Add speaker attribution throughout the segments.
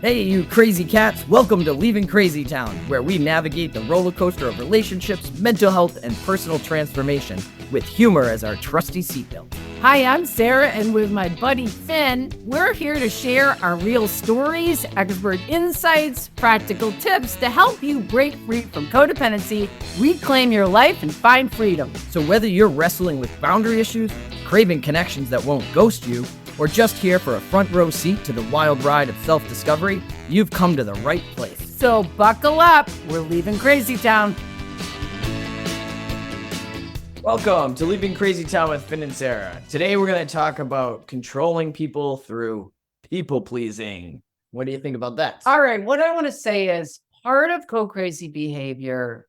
Speaker 1: Hey, you crazy cats! Welcome to Leaving Crazy Town, where we navigate the roller coaster of relationships, mental health, and personal transformation with humor as our trusty seatbelt.
Speaker 2: Hi, I'm Sarah, and with my buddy Finn, we're here to share our real stories, expert insights, practical tips to help you break free from codependency, reclaim your life, and find freedom.
Speaker 1: So whether you're wrestling with boundary issues, craving connections that won't ghost you, or just here for a front row seat to the wild ride of self-discovery, you've come to the right place.
Speaker 2: So buckle up, we're leaving Crazy Town.
Speaker 1: Welcome to Leaving Crazy Town with Finn and Sarah. Today we're going to talk about controlling people through people-pleasing. What do you think about that?
Speaker 2: All right, what I want to say is part of co-crazy behavior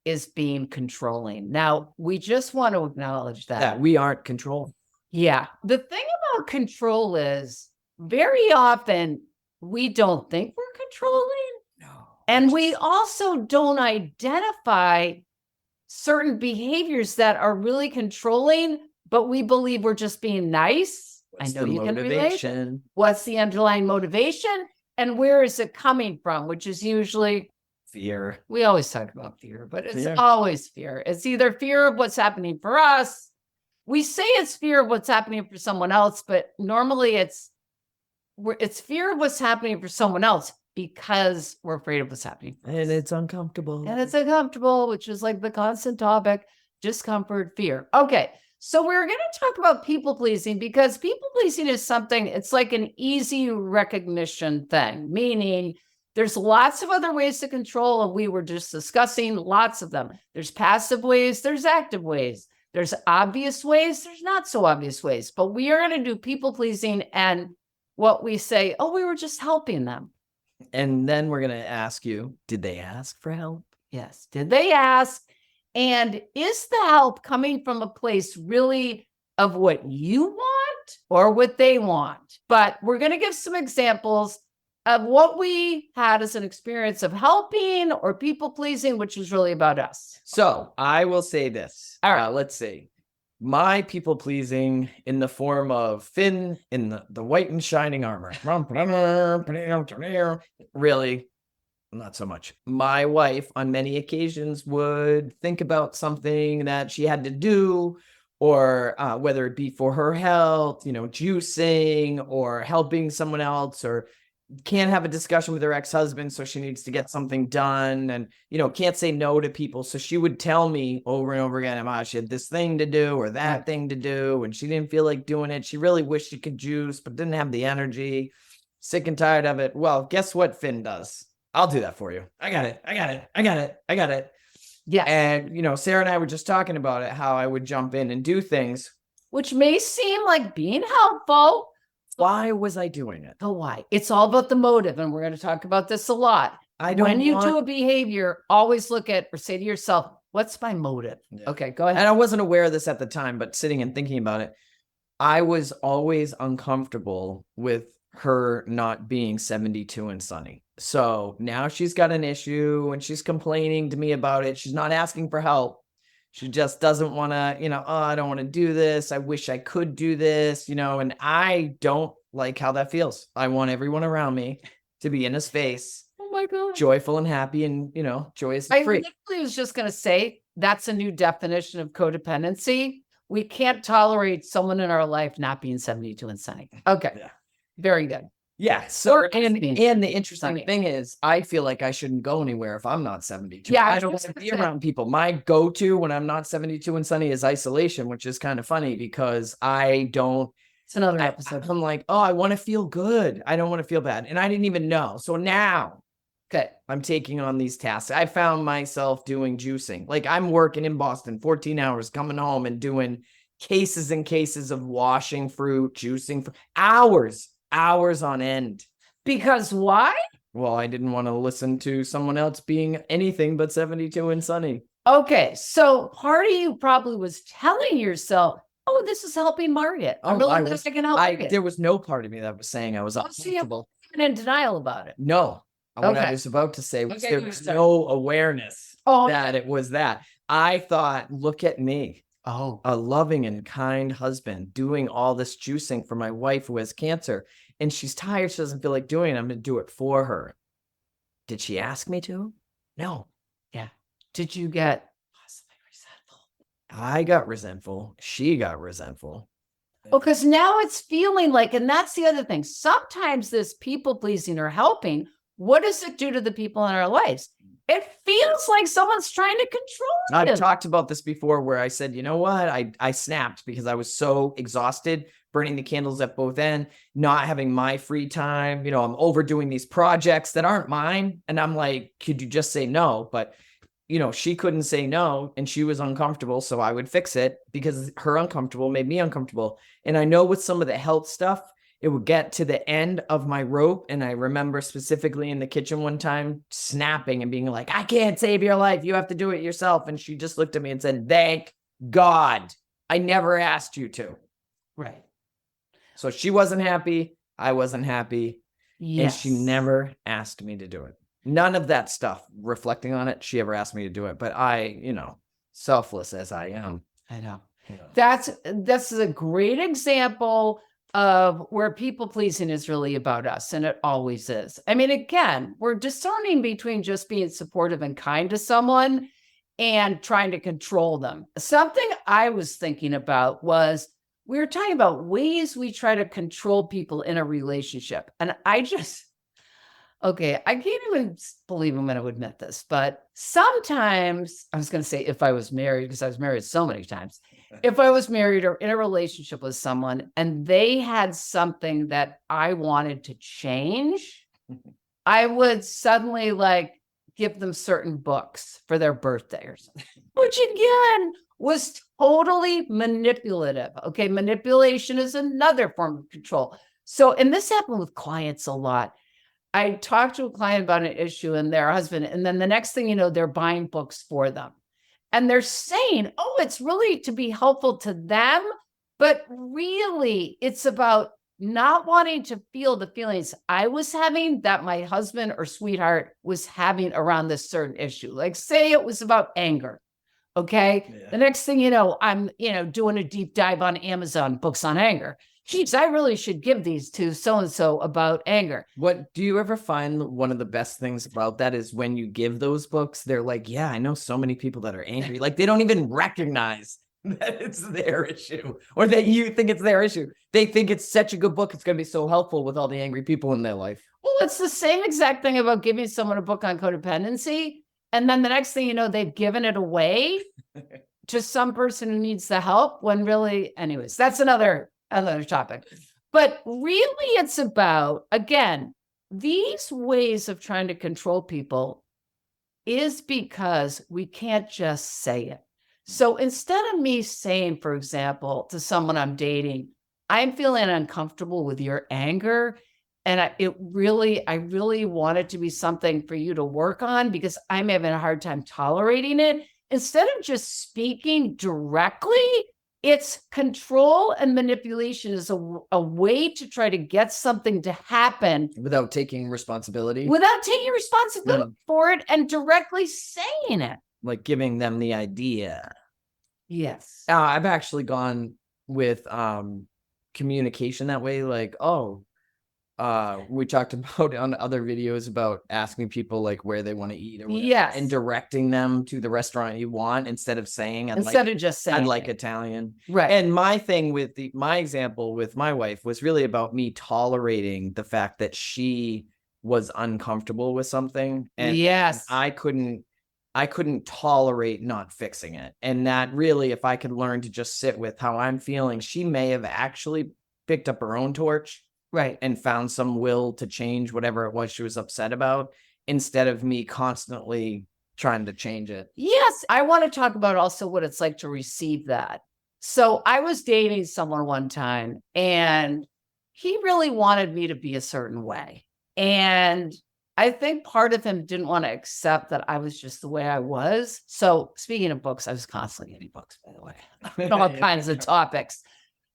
Speaker 2: is being controlling. Now, we just want to acknowledge that.
Speaker 1: we aren't controlling.
Speaker 2: Yeah. The thing about control is very often we don't think we're controlling.
Speaker 1: No.
Speaker 2: And we also don't identify certain behaviors that are really controlling, but we believe we're just being nice.
Speaker 1: What's
Speaker 2: I know
Speaker 1: the
Speaker 2: you
Speaker 1: motivation?
Speaker 2: can relate. What's the underlying motivation? And where is it coming from? Which is usually
Speaker 1: Fear.
Speaker 2: we always talk about fear, but it's
Speaker 1: Fear.
Speaker 2: always fear. It's either fear of what's happening for us. We say it's fear of what's happening for someone else, but normally it's fear of what's happening for someone else because we're afraid of what's happening for us.
Speaker 1: And it's uncomfortable.
Speaker 2: And it's uncomfortable, which is like the constant topic, discomfort, fear. Okay, so we're going to talk about people pleasing because people pleasing is something, it's like an easy recognition thing, meaning there's lots of other ways to control, and we were just discussing lots of them. There's passive ways, there's active ways. There's obvious ways, there's not so obvious ways, but we are going to do people pleasing and what we say, oh, we were just helping them.
Speaker 1: And then we're going to ask you, did they ask for help?
Speaker 2: Yes. Did they ask? And is the help coming from a place really of what you want or what they want? But we're going to give some examples of what we had as an experience of helping or people pleasing, which is really about us.
Speaker 1: So I will say this.
Speaker 2: All right.
Speaker 1: Let's see. My people pleasing in the form of Finn in the white and shining armor. Really, not so much. My wife on many occasions would think about something that she had to do, or whether it be for her health, juicing or helping someone else, or can't have a discussion with her ex-husband, so she needs to get something done, and can't say no to people, so she would tell me over and over again, she had this thing to do or that thing to do, and she didn't feel like doing it. She really wished she could juice but didn't have the energy, sick and tired of it. Well, guess what Finn does? I'll do that for you. I got it.
Speaker 2: Yeah.
Speaker 1: And Sarah and I were just talking about it, how I would jump in and do things,
Speaker 2: which may seem like being helpful.
Speaker 1: Why was I doing it?
Speaker 2: The why. It's all about the motive, and we're going to talk about this a lot. When you do a behavior, always look at or say to yourself, what's my motive? Yeah. Okay, go ahead.
Speaker 1: And I wasn't aware of this at the time, but sitting and thinking about it, I was always uncomfortable with her not being 72 and sunny. So now she's got an issue and she's complaining to me about it. She's not asking for help. She just doesn't want to, I don't want to do this. I wish I could do this, and I don't like how that feels. I want everyone around me to be in a space.
Speaker 2: Oh my God.
Speaker 1: Joyful and happy and, joyous and
Speaker 2: I
Speaker 1: free.
Speaker 2: literally was just going to say that's a new definition of codependency. We can't tolerate someone in our life not being 72 and sunny. Okay. Yeah. Very good.
Speaker 1: Yeah. So, and the interesting thing is, I feel like I shouldn't go anywhere if I'm not 72.
Speaker 2: Yeah,
Speaker 1: I don't want to be around people. My go-to when I'm not 72 and sunny is isolation, which is kind of funny because I don't.
Speaker 2: It's another episode.
Speaker 1: I'm like, oh, I want to feel good. I don't want to feel bad. And I didn't even know. So now, I'm taking on these tasks. I found myself doing juicing. Like I'm working in Boston, 14 hours, coming home and doing cases and cases of washing fruit, juicing for hours on end.
Speaker 2: Because why?
Speaker 1: Well, I didn't want to listen to someone else being anything but 72 and sunny.
Speaker 2: Okay. So part of you probably was telling yourself, oh, this is helping Margaret. I can help Margaret.
Speaker 1: There was no part of me that was saying I was uncomfortable.
Speaker 2: So in denial about it.
Speaker 1: No. What I was about to say was there was no awareness that it was that. I thought, look at me.
Speaker 2: Oh,
Speaker 1: a loving and kind husband doing all this juicing for my wife who has cancer. and she's tired. She doesn't feel like doing it. I'm going to do it for her. Did she ask me to? No.
Speaker 2: Yeah. Did you get possibly resentful?
Speaker 1: I got resentful. She got resentful.
Speaker 2: Well, because now it's feeling like, and that's the other thing. Sometimes this people pleasing or helping, what does it do to the people in our lives? It feels like someone's trying to control you.
Speaker 1: I've talked about this before where I said, you know what? I snapped because I was so exhausted, burning the candles at both ends, not having my free time. You know, I'm overdoing these projects that aren't mine. And I'm like, could you just say no? But, you know, she couldn't say no and she was uncomfortable. So I would fix it because her uncomfortable made me uncomfortable. And I know with some of the health stuff, it would get to the end of my rope. And I remember specifically in the kitchen one time snapping and being like, I can't save your life. You have to do it yourself. And she just looked at me and said, thank God. I never asked you to.
Speaker 2: Right.
Speaker 1: So she wasn't happy. I wasn't happy.
Speaker 2: Yes.
Speaker 1: And she never asked me to do it. None of that stuff, reflecting on it, she ever asked me to do it. But I, you know, selfless as I am.
Speaker 2: I know.
Speaker 1: You know.
Speaker 2: That's a great example of where people pleasing is really about us, and it always is. I mean, again, we're discerning between just being supportive and kind to someone and trying to control them. Something I was thinking about was we were talking about ways we try to control people in a relationship. And I can't even believe I'm going to admit this, but sometimes I was going to say if I was married, because I was married so many times, if I was married or in a relationship with someone and they had something that I wanted to change, I would suddenly like give them certain books for their birthday or something, which again was totally manipulative. Okay. Manipulation is another form of control. So, and this happened with clients a lot. I talked to a client about an issue and their husband, and then the next thing you know, they're buying books for them. And they're saying, oh, it's really to be helpful to them. But really, it's about not wanting to feel the feelings I was having that my husband or sweetheart was having around this certain issue. Like, say it was about anger. Okay. Yeah. The next thing you know, I'm, doing a deep dive on Amazon, books on anger. Geez, I really should give these to so-and-so about anger.
Speaker 1: What do you ever find one of the best things about that is when you give those books, they're like, yeah, I know so many people that are angry. Like they don't even recognize that it's their issue or that you think it's their issue. They think it's such a good book. It's going to be so helpful with all the angry people in their life.
Speaker 2: Well, it's the same exact thing about giving someone a book on codependency. And then the next thing you know, they've given it away to some person who needs the help when really, anyways, that's another topic. But really it's about, again, these ways of trying to control people is because we can't just say it. So instead of me saying, for example, to someone I'm dating, I'm feeling uncomfortable with your anger. And I really want it to be something for you to work on because I'm having a hard time tolerating it. Instead of just speaking directly, it's control and manipulation is a way to try to get something to happen
Speaker 1: without taking responsibility
Speaker 2: for it and directly saying it.
Speaker 1: Like giving them the idea.
Speaker 2: Yes.
Speaker 1: I've actually gone with communication that way. Like, we talked about on other videos about asking people like where they want to eat or whatever,
Speaker 2: yes,
Speaker 1: and directing them to the restaurant you want instead of saying
Speaker 2: of just saying
Speaker 1: I'd like Italian.
Speaker 2: Right.
Speaker 1: And my thing with my example with my wife was really about me tolerating the fact that she was uncomfortable with something. And
Speaker 2: yes,
Speaker 1: I couldn't tolerate not fixing it. And that really, if I could learn to just sit with how I'm feeling, she may have actually picked up her own torch.
Speaker 2: Right.
Speaker 1: And found some will to change whatever it was she was upset about instead of me constantly trying to change it.
Speaker 2: Yes. I want to talk about also what it's like to receive that. So I was dating someone one time and he really wanted me to be a certain way. And I think part of him didn't want to accept that I was just the way I was. So speaking of books, I was constantly getting books, by the way, all kinds of topics.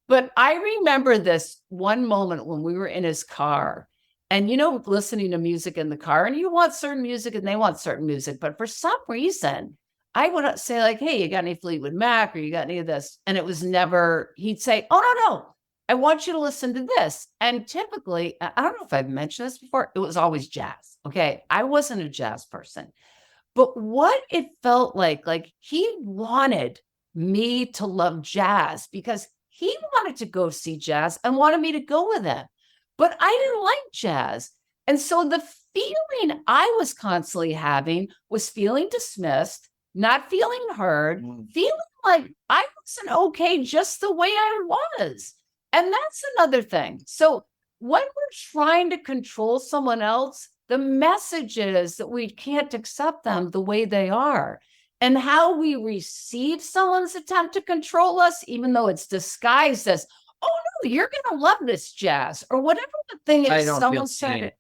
Speaker 2: But I remember this one moment when we were in his car and, listening to music in the car and you want certain music and they want certain music. But for some reason, I would say like, hey, you got any Fleetwood Mac or you got any of this? And it was never, he'd say, oh, no. I want you to listen to this. And typically, I don't know if I've mentioned this before, it was always jazz. Okay. I wasn't a jazz person, but what it felt like he wanted me to love jazz because he wanted to go see jazz and wanted me to go with him. But I didn't like jazz. And so the feeling I was constantly having was feeling dismissed, not feeling heard, feeling like I wasn't okay just the way I was. And that's another thing. So when we're trying to control someone else, the message is that we can't accept them the way they are. And how we receive someone's attempt to control us, even though it's disguised as, oh no, you're going to love this jazz or whatever the thing
Speaker 1: I
Speaker 2: is
Speaker 1: don't feel
Speaker 2: someone said.
Speaker 1: seen.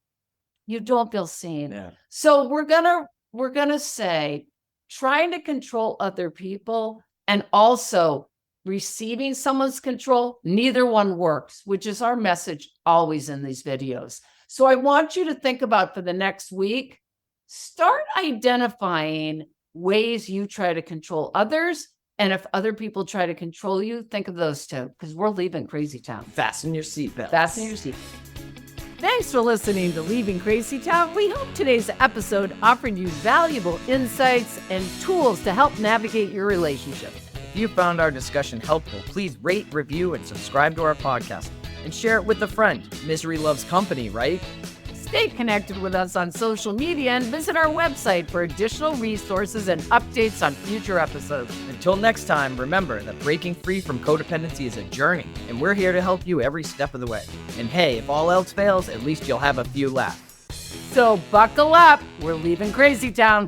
Speaker 2: You don't feel seen.
Speaker 1: Yeah.
Speaker 2: So we're gonna say trying to control other people and also receiving someone's control, neither one works, which is our message always in these videos. So I want you to think about for the next week, start identifying ways you try to control others. And if other people try to control you, think of those two, because we're leaving Crazy Town.
Speaker 1: Fasten your seatbelt.
Speaker 2: Fasten your seatbelt. Thanks for listening to Leaving Crazy Town. We hope today's episode offered you valuable insights and tools to help navigate your relationships.
Speaker 1: If you found our discussion helpful, please rate, review, and subscribe to our podcast. And share it with a friend. Misery loves company, right?
Speaker 2: Stay connected with us on social media and visit our website for additional resources and updates on future episodes.
Speaker 1: Until next time, remember that breaking free from codependency is a journey, and we're here to help you every step of the way. And hey, if all else fails, at least you'll have a few laughs.
Speaker 2: So buckle up. We're leaving Crazy Town.